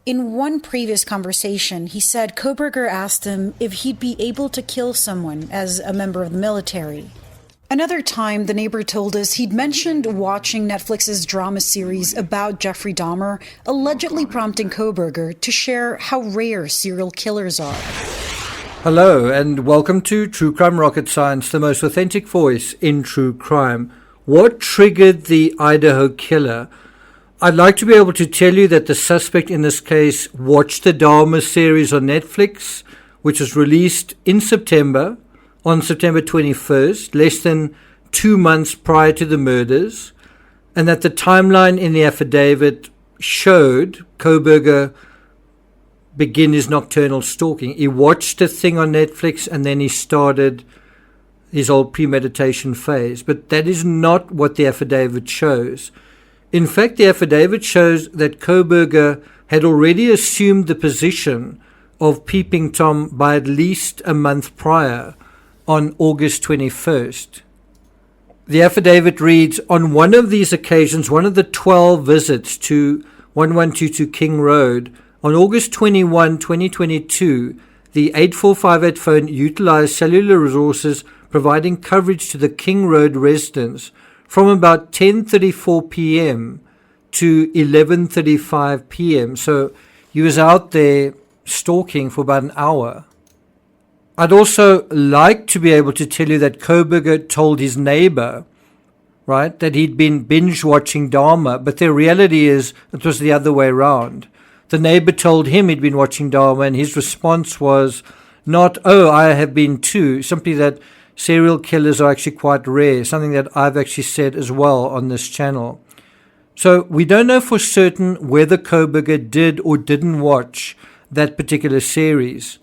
In one previous conversation, he said Kohberger asked him if he'd be able to kill someone as a member of the military. Another time, the neighbor told us he'd mentioned watching Netflix's drama series about Jeffrey Dahmer, allegedly prompting Kohberger to share how rare serial killers are. Hello, and welcome to True Crime Rocket Science, the most authentic voice in true crime. What triggered the Idaho killer? I'd like to be able to tell you that the suspect in this case watched the DAHMER series on Netflix, which was released in September, on September 21st, less than 2 months prior to the murders, and that the timeline in the affidavit showed Kohberger begin his nocturnal stalking. He watched a thing on Netflix and then he started his whole premeditation phase. But that is not what the affidavit shows. In fact, the affidavit shows that Kohberger had already assumed the position of Peeping Tom by at least a month prior, on August 21st. The affidavit reads, on one of these occasions, one of the 12 visits to 1122 King Road, on August 21, 2022, the 8458 phone utilized cellular resources providing coverage to the King Road residents from about 10:34 p.m. to 11:35 p.m. So he was out there stalking for about an hour. I'd also like to be able to tell you that Kohberger told his neighbor, right, that he'd been binge watching Dahmer, but the reality is it was the other way around. The neighbor told him he'd been watching Dahmer, and his response was not, oh, I have been too, simply that serial killers are actually quite rare, something that I've actually said as well on this channel. So we don't know for certain whether Kohberger did or didn't watch that particular series.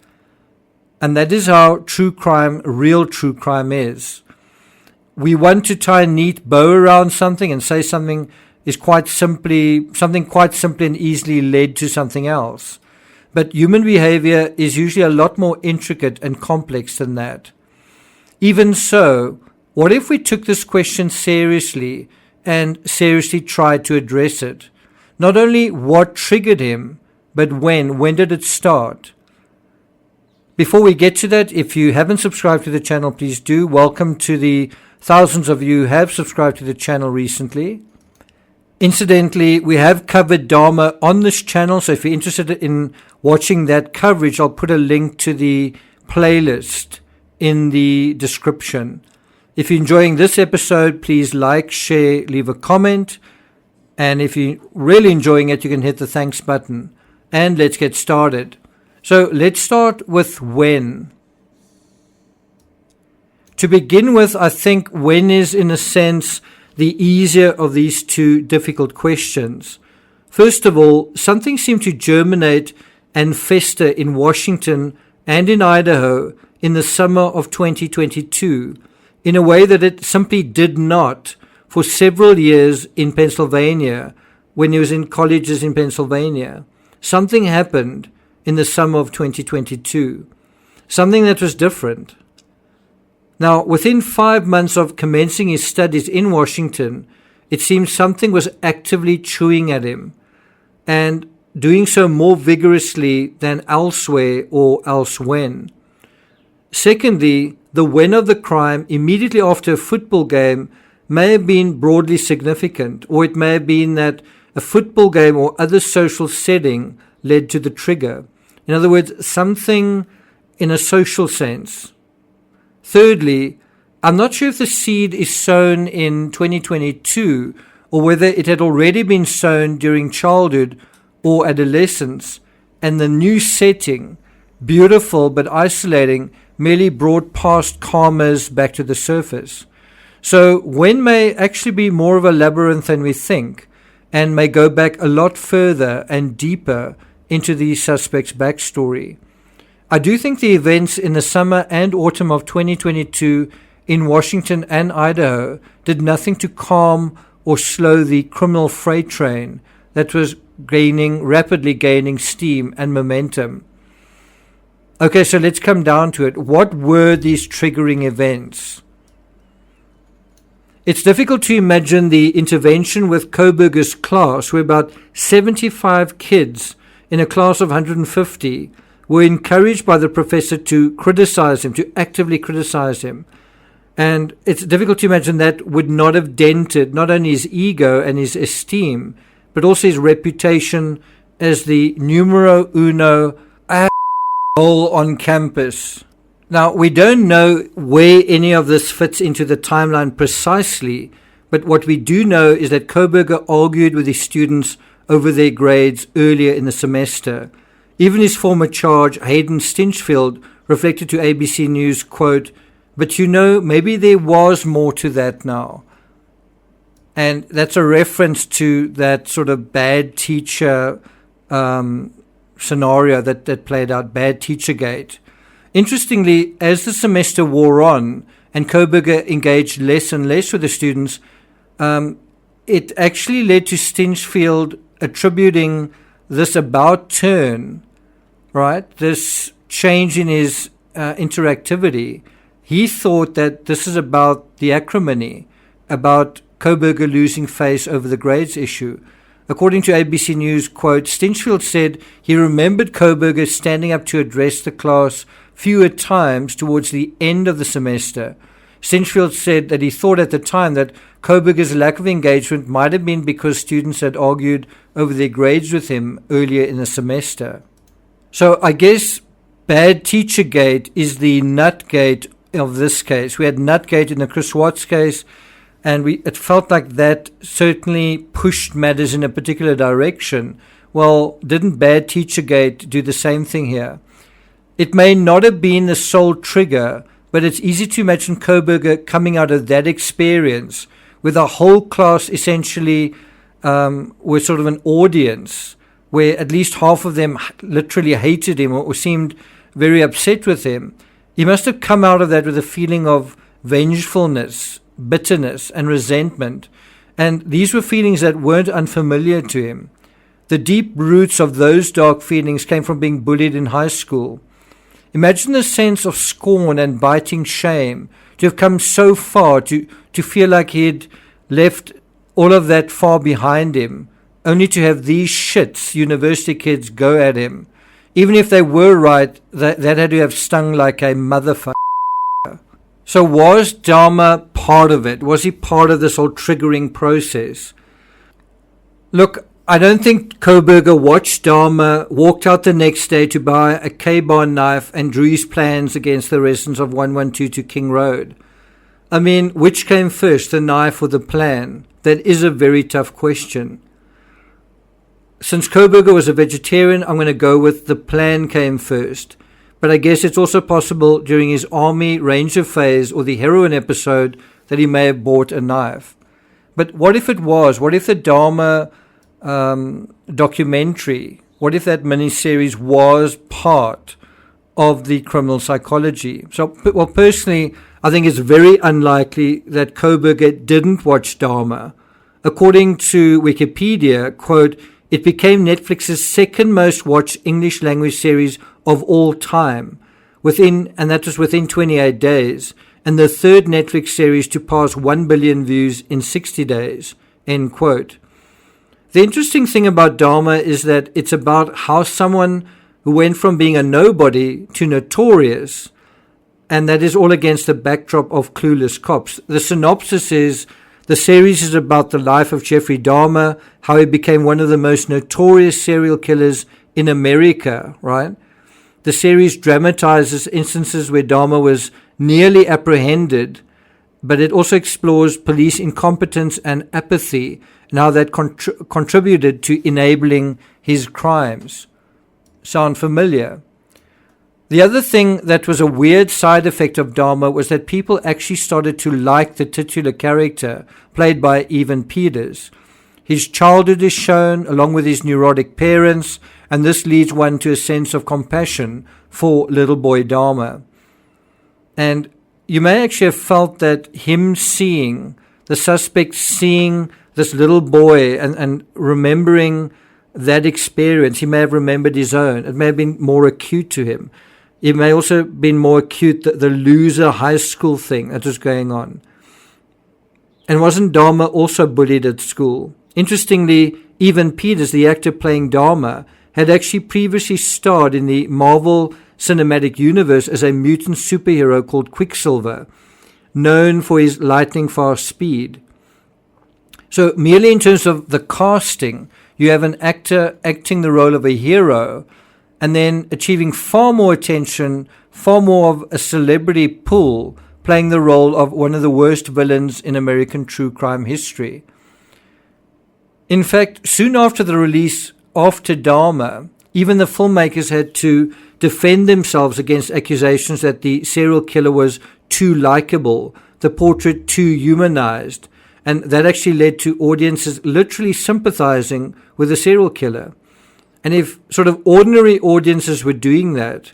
And that is how true crime, real true crime is. We want to tie a neat bow around something and say something quite simply and easily led to something else. But human behavior is usually a lot more intricate and complex than that. Even so, what if we took this question seriously and seriously tried to address it? Not only what triggered him, but when did it start? Before we get to that, if you haven't subscribed to the channel, please do. Welcome to the thousands of you who have subscribed to the channel recently. Incidentally, we have covered Dahmer on this channel, so if you're interested in watching that coverage, I'll put a link to the playlist in the description. If you're enjoying this episode, please like, share, leave a comment. And if you're really enjoying it, you can hit the thanks button. And let's get started. So let's start with when. To begin with, I think when is, in a sense, the easier of these two difficult questions. First of all, something seemed to germinate and fester in Washington and in Idaho in the summer of 2022 in a way that it simply did not for several years in Pennsylvania when he was in colleges in Pennsylvania. Something happened in the summer of 2022, something that was different. Now, within 5 months of commencing his studies in Washington, it seems something was actively chewing at him and doing so more vigorously than elsewhere or elsewhen. Secondly, the when of the crime immediately after a football game may have been broadly significant, or it may have been that a football game or other social setting led to the trigger. In other words, something in a social sense. Thirdly, I'm not sure if the seed is sown in 2022 or whether it had already been sown during childhood or adolescence, and the new setting, beautiful but isolating, merely brought past karmas back to the surface. So when may actually be more of a labyrinth than we think, and may go back a lot further and deeper into the suspect's backstory. I do think the events in the summer and autumn of 2022 in Washington and Idaho did nothing to calm or slow the criminal freight train that was rapidly gaining steam and momentum. Okay, so let's come down to it. What were these triggering events? It's difficult to imagine the intervention with Kohberger's class, where about 75 kids in a class of 150 were encouraged by the professor to criticize him, to actively criticize him. And it's difficult to imagine that would not have dented not only his ego and his esteem, but also his reputation as the numero uno asshole on campus. Now, we don't know where any of this fits into the timeline precisely, but what we do know is that Kohberger argued with his students over their grades earlier in the semester. Even his former charge, Hayden Stinchfield, reflected to ABC News, quote, "But you know, maybe there was more to that now." And that's a reference to that sort of bad teacher scenario that played out, bad teachergate. Interestingly, as the semester wore on and Kohberger engaged less and less with the students, it actually led to Stinchfield attributing this about turn, right, this change in his interactivity. He thought that this is about the acrimony, about Kohberger losing face over the grades issue. According to ABC News, quote, Stinchfield said he remembered Kohberger standing up to address the class fewer times towards the end of the semester. Stinchfield said that he thought at the time that Kohberger's lack of engagement might have been because students had argued over their grades with him earlier in the semester. So I guess bad teachergate is the nutgate of this case. We had nutgate in the Chris Watts case, and it felt like that certainly pushed matters in a particular direction. Well, didn't bad teachergate do the same thing here? It may not have been the sole trigger, but it's easy to imagine Kohberger coming out of that experience with a whole class essentially were sort of an audience where at least half of them literally hated him or seemed very upset with him. He must have come out of that with a feeling of vengefulness, bitterness, and resentment. And these were feelings that weren't unfamiliar to him. The deep roots of those dark feelings came from being bullied in high school. Imagine the sense of scorn and biting shame to have come so far, to feel like he'd left all of that far behind him, only to have these shits, university kids, go at him. Even if they were right, that had to have stung like a motherfucker. So was DAHMER part of it? Was he part of this whole triggering process? Look, I don't think Kohberger watched DAHMER, walked out the next day to buy a K-bar knife and drew his plans against the residents of 112 King Road. I mean, which came first, the knife or the plan? That is a very tough question. Since Kohberger was a vegetarian, I'm going to go with the plan came first. But I guess it's also possible during his army ranger phase or the heroin episode that he may have bought a knife. But what if it was? What if the DAHMER documentary, what if that miniseries was part of the criminal psychology? So, well, personally, I think it's very unlikely that Kohberger didn't watch DAHMER. According to Wikipedia, quote, it became Netflix's second most watched English language series of all time, and that was within 28 days, and the third Netflix series to pass 1 billion views in 60 days, end quote. The interesting thing about DAHMER is that it's about how someone who went from being a nobody to notorious, and that is all against the backdrop of clueless cops. The synopsis is, the series is about the life of Jeffrey Dahmer, how he became one of the most notorious serial killers in America, right? The series dramatizes instances where Dahmer was nearly apprehended, but it also explores police incompetence and apathy and how that contributed to enabling his crimes. Sound familiar? The other thing that was a weird side effect of Dahmer was that people actually started to like the titular character, played by Evan Peters. His childhood is shown, along with his neurotic parents, and this leads one to a sense of compassion for little boy Dahmer. And you may actually have felt that him seeing, the suspect seeing this little boy and remembering that experience, he may have remembered his own. It may have been more acute to him. It may also have been more acute, the loser high school thing that was going on. And wasn't Dahmer also bullied at school? Interestingly, Evan Peters, the actor playing Dahmer, had actually previously starred in the Marvel Cinematic Universe as a mutant superhero called Quicksilver, known for his lightning-fast speed. So merely in terms of the casting, you have an actor acting the role of a hero and then achieving far more attention, far more of a celebrity pull, playing the role of one of the worst villains in American true crime history. In fact, soon after the release after DAHMER, even the filmmakers had to defend themselves against accusations that the serial killer was too likable, the portrait too humanized, and that actually led to audiences literally sympathizing with the serial killer. And if sort of ordinary audiences were doing that,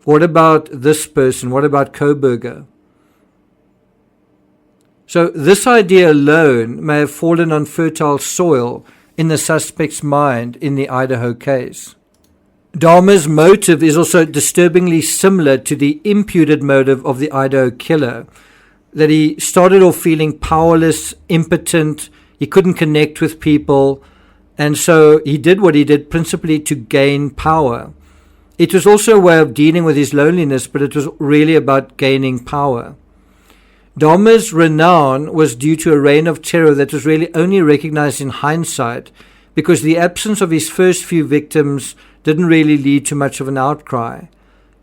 what about this person? What about Kohberger? So this idea alone may have fallen on fertile soil in the suspect's mind in the Idaho case. Dahmer's motive is also disturbingly similar to the imputed motive of the Idaho killer, that he started off feeling powerless, impotent, he couldn't connect with people, and so he did what he did principally to gain power. It was also a way of dealing with his loneliness, but it was really about gaining power. Dahmer's renown was due to a reign of terror that was really only recognized in hindsight, because the absence of his first few victims didn't really lead to much of an outcry.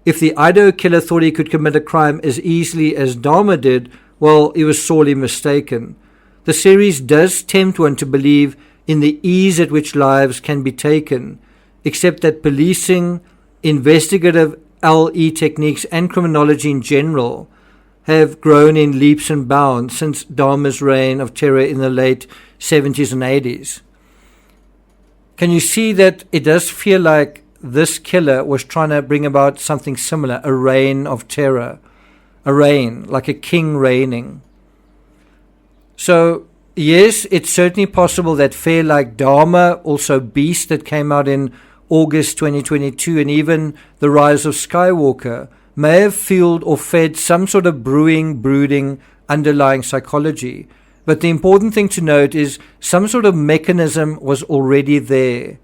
If the Idaho killer thought he could commit a crime as easily as Dahmer did, well, he was sorely mistaken. The series does tempt one to believe in the ease at which lives can be taken, except that policing, investigative LE techniques, and criminology in general have grown in leaps and bounds since Dahmer's reign of terror in the late 70s and 80s. Can you see that it does feel like this killer was trying to bring about something similar, a reign of terror, a reign, like a king reigning? So, yes, it's certainly possible that fare like Dahmer, also Beast that came out in August 2022, and even The Rise of Skywalker may have fueled or fed some sort of brooding, underlying psychology. But the important thing to note is some sort of mechanism was already there.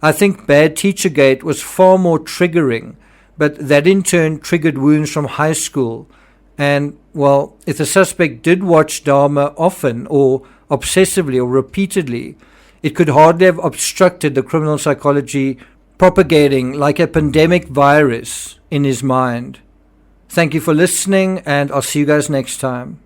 I think Bad Teachergate was far more triggering, but that in turn triggered wounds from high school. And, well, if the suspect did watch Dahmer often or obsessively or repeatedly, it could hardly have obstructed the criminal psychology propagating like a pandemic virus in his mind. Thank you for listening, and I'll see you guys next time.